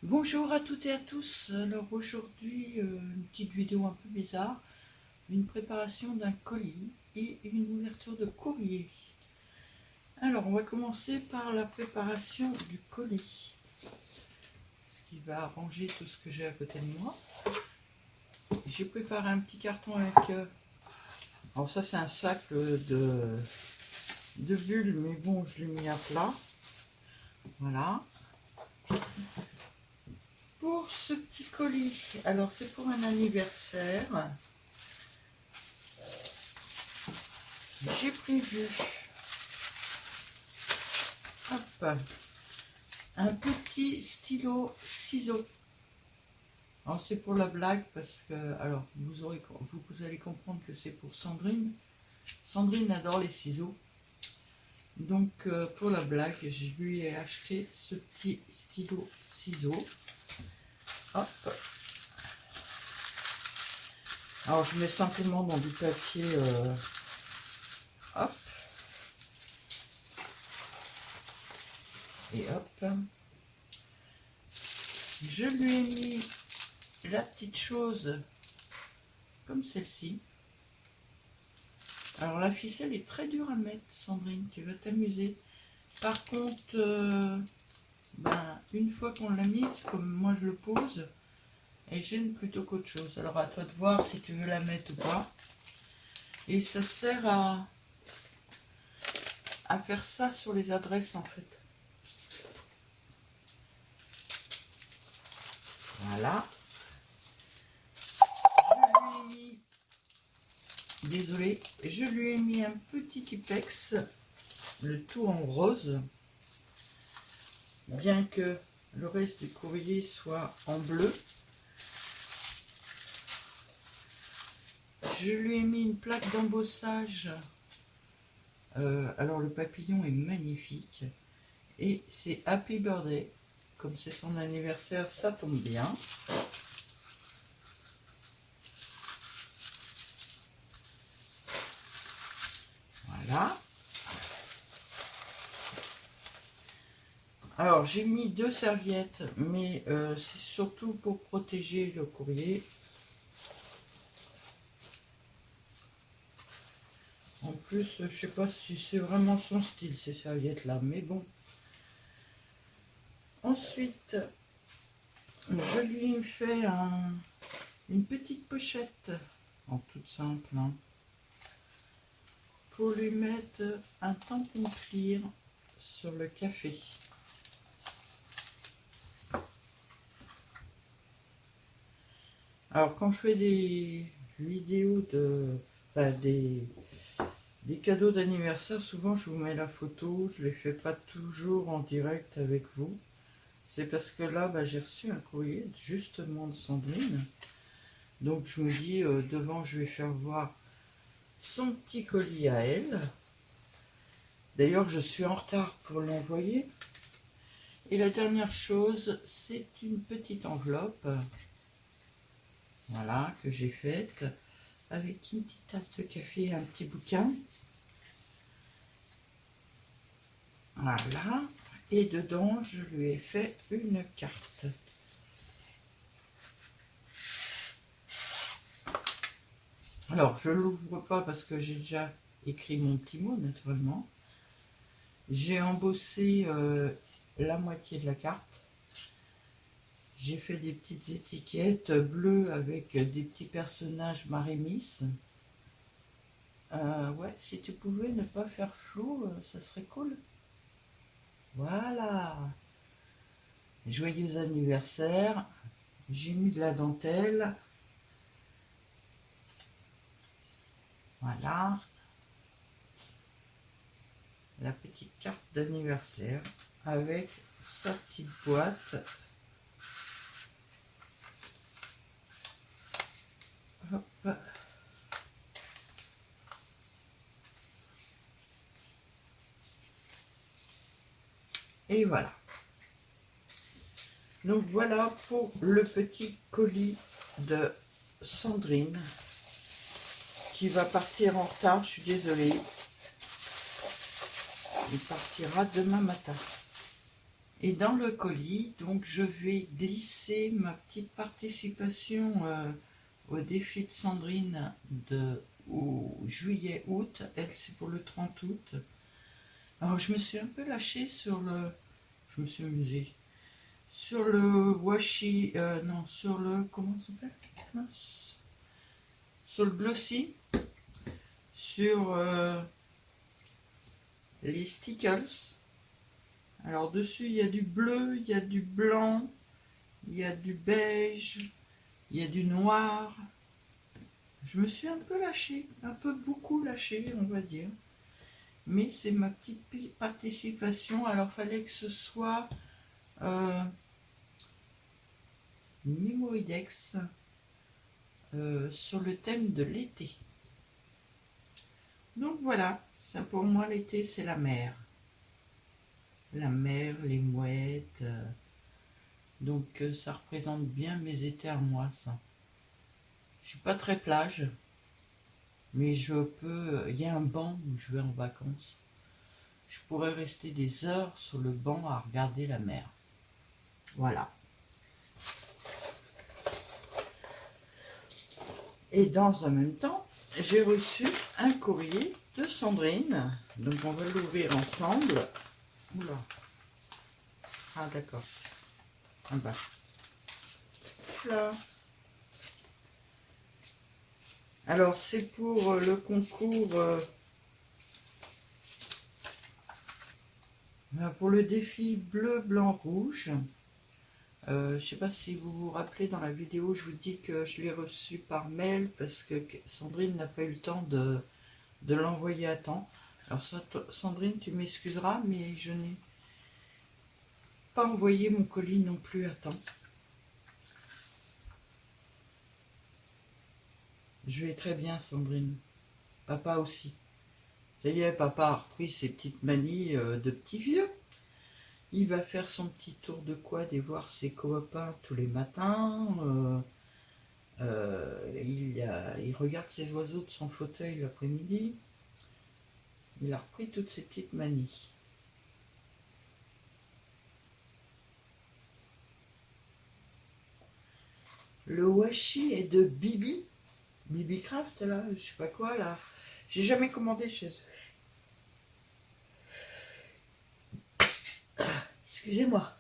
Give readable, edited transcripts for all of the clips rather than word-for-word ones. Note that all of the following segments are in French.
Bonjour à toutes et à tous. Alors aujourd'hui, une petite vidéo un peu bizarre, une préparation d'un colis et une ouverture de courrier. Alors on va commencer par la préparation du colis, ce qui va arranger tout ce que j'ai à côté de moi. J'ai préparé un petit carton avec, alors ça c'est un sac de bulles, mais bon je l'ai mis à plat. Voilà. Pour ce petit colis, alors c'est pour un anniversaire. J'ai prévu un petit stylo ciseau. Alors c'est pour la blague parce que alors vous allez comprendre que c'est pour Sandrine. Sandrine adore les ciseaux. Donc pour la blague, je lui ai acheté ce petit stylo ciseau. Hop. Alors je mets simplement dans du papier hop. Et hop. Je lui ai mis la petite chose comme celle-ci. Alors la ficelle est très dure à mettre, Sandrine, tu vas t'amuser. Par contre, une fois qu'on l'a mise, comme moi je le pose, elle gêne plutôt qu'autre chose. Alors à toi de voir si tu veux la mettre ou pas. Et ça sert à faire ça sur les adresses en fait. Voilà. Je lui ai mis, désolé, je lui ai mis un petit Tipex, le tout en rose, bien que le reste du courrier soit en bleu. Je lui ai mis une plaque d'embossage. Alors le papillon est magnifique. Et c'est Happy Birthday. Comme c'est son anniversaire, ça tombe bien. Voilà. Alors j'ai mis 2 serviettes, mais c'est surtout pour protéger le courrier. En plus, je sais pas si c'est vraiment son style ces serviettes là, mais bon. Ensuite, je lui ai fait une petite pochette, en toute simple, hein, pour lui mettre un tampon clear sur le café. Alors quand je fais des vidéos des cadeaux d'anniversaire, souvent je vous mets la photo, je ne les fais pas toujours en direct avec vous. C'est parce que là, j'ai reçu un courrier justement de Sandrine. Donc je me dis, devant, je vais faire voir son petit colis à elle. D'ailleurs, je suis en retard pour l'envoyer. Et la dernière chose, c'est une petite enveloppe. Voilà, que j'ai faite. Avec une petite tasse de café et un petit bouquin. Voilà. Et dedans, je lui ai fait une carte. Alors, je ne l'ouvre pas parce que j'ai déjà écrit mon petit mot, naturellement. J'ai embossé la moitié de la carte. J'ai fait des petites étiquettes bleues avec des petits personnages Marémis. Ouais, si tu pouvais ne pas faire flou, ça serait cool. Voilà. Joyeux anniversaire. J'ai mis de la dentelle. Voilà. La petite carte d'anniversaire avec sa petite boîte. Hop. Et voilà. Donc voilà pour le petit colis de Sandrine qui va partir en retard, je suis désolée. Il partira demain matin. Et dans le colis, donc je vais glisser ma petite participation au défi de Sandrine de juillet-août. Elle, c'est pour le 30 août. Alors je me suis un peu lâchée sur le... Je me suis amusée. Sur le washi... non, sur le... Comment ça s'appelle? Sur le glossy. Sur les stickers. Alors dessus, il y a du bleu, il y a du blanc, il y a du beige, il y a du noir. Je me suis un peu lâchée, un peu beaucoup lâchée, on va dire. Mais c'est ma petite participation. Alors, fallait que ce soit Mémoridex sur le thème de l'été. Donc voilà, ça pour moi l'été c'est la mer. La mer, les mouettes. Donc ça représente bien mes étés à moi, ça. Je suis pas très plage, mais je peux. Il y a un banc où je vais en vacances. Je pourrais rester des heures sur le banc à regarder la mer. Voilà. Et dans un même temps, j'ai reçu un courrier de Sandrine. Donc on va l'ouvrir ensemble. Oula. Ah d'accord. Ah bah. Là. Alors c'est pour le concours, pour le défi bleu, blanc, rouge. Je ne sais pas si vous vous rappelez, dans la vidéo, je vous dis que je l'ai reçu par mail parce que Sandrine n'a pas eu le temps de l'envoyer à temps. Alors Sandrine, tu m'excuseras, mais je n'ai pas envoyé mon colis non plus à temps. Je vais très bien, Sandrine. Papa aussi. Ça y est, papa a repris ses petites manies de petit vieux. Il va faire son petit tour de quad et voir ses copains tous les matins. Il regarde ses oiseaux de son fauteuil l'après-midi. Il a repris toutes ses petites manies. Le washi est de Bibi. Bibi Craft, là, je sais pas quoi, là. J'ai jamais commandé chez eux. Excusez-moi.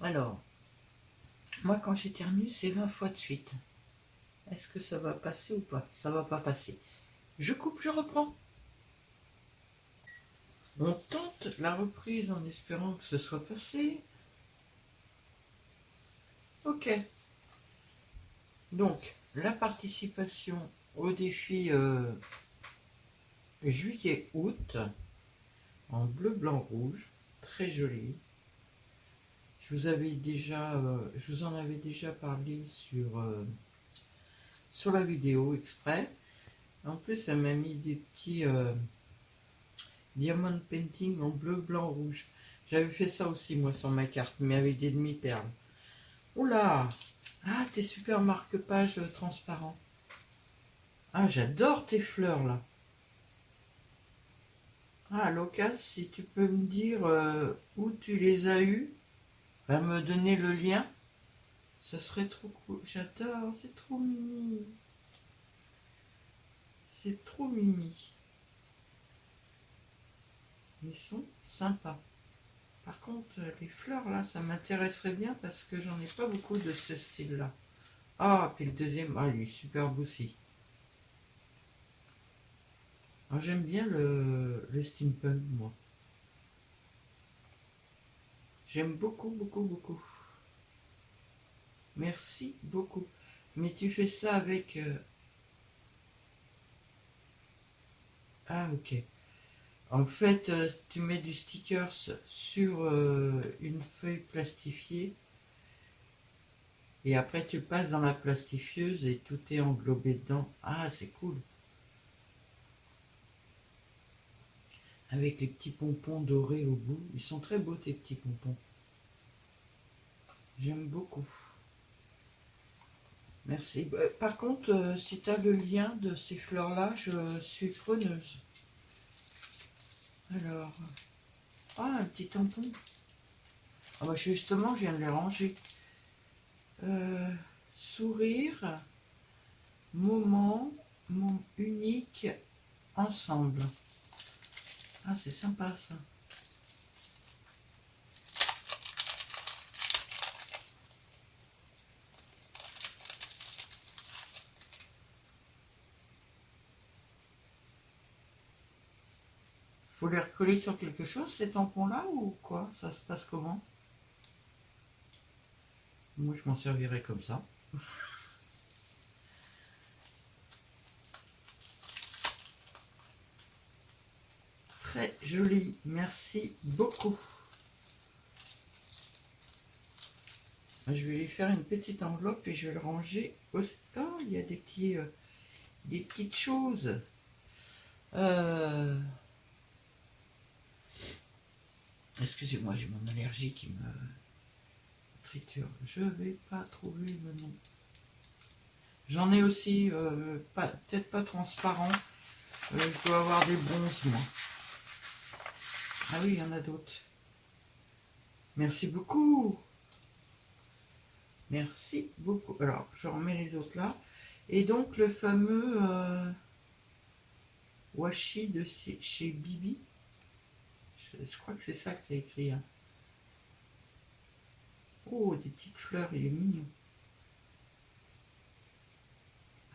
Alors, moi, quand j'éternue, c'est 20 fois de suite. Est-ce que ça va passer ou pas? Ça va pas passer. Je coupe, je reprends. On tente la reprise en espérant que ce soit passé. Ok. Donc, la participation au défi juillet-août en bleu, blanc, rouge. Très joli. Je vous en avais déjà parlé sur la vidéo exprès. En plus, elle m'a mis des petits diamond painting en bleu, blanc, rouge. J'avais fait ça aussi, moi, sur ma carte, mais avec des demi-perles. Oula! Ah, tes super marque-pages transparents. Ah, j'adore tes fleurs, là. Ah, l'occasion, si tu peux me dire où tu les as eues, va me donner le lien. Ce serait trop cool. J'adore, c'est trop mimi. C'est trop mimi. Ils sont sympas. Par contre, les fleurs, là, ça m'intéresserait bien parce que j'en ai pas beaucoup de ce style-là. Ah, puis le deuxième, ah, il est super beau aussi. Ah, j'aime bien le steampunk, moi. J'aime beaucoup, beaucoup, beaucoup. Merci beaucoup. Mais tu fais ça avec... Ah, ok. En fait, tu mets des stickers sur une feuille plastifiée et après tu passes dans la plastifieuse et tout est englobé dedans. Ah, c'est cool. Avec les petits pompons dorés au bout. Ils sont très beaux tes petits pompons. J'aime beaucoup. Merci. Par contre, si tu as le lien de ces fleurs-là, je suis preneuse. Alors, Ah, un petit tampon. Ah bah justement, je viens de les ranger. Sourire, moment, unique, ensemble. Ah, c'est sympa ça. Faut les recoller sur quelque chose, ces tampons-là, ou quoi? Ça se passe comment? Moi, je m'en servirai comme ça. Très joli, merci beaucoup. Je vais lui faire une petite enveloppe et je vais le ranger. Oh, il y a des petites choses. Excusez-moi, j'ai mon allergie qui me triture. Je vais pas trouver le nom. J'en ai aussi, peut-être pas transparent. Je dois avoir des bronzes, moi. Ah oui, il y en a d'autres. Merci beaucoup. Merci beaucoup. Alors, je remets les autres là. Et donc, le fameux washi de chez Bibi. Je crois que c'est ça que tu as écrit. Hein. Oh, des petites fleurs, il est mignon.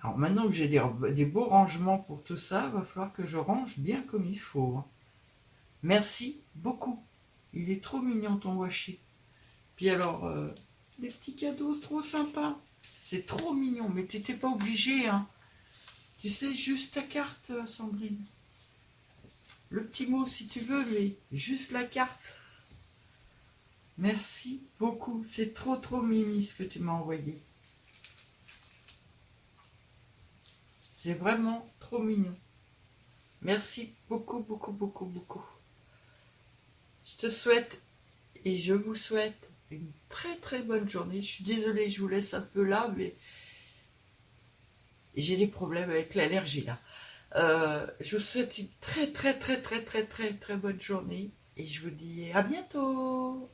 Alors, maintenant que j'ai des beaux rangements pour tout ça, il va falloir que je range bien comme il faut. Hein. Merci beaucoup. Il est trop mignon ton washi. Puis alors, des petits cadeaux, c'est trop sympa. C'est trop mignon, mais t'étais pas obligé, hein. Tu sais, juste ta carte, Sandrine. Le petit mot si tu veux, mais juste la carte. Merci beaucoup. C'est trop mimi ce que tu m'as envoyé. C'est vraiment trop mignon. Merci beaucoup. Je te souhaite et je vous souhaite une très bonne journée. Je suis désolée, je vous laisse un peu là, mais j'ai des problèmes avec l'allergie là. Je vous souhaite une très bonne journée et je vous dis à bientôt.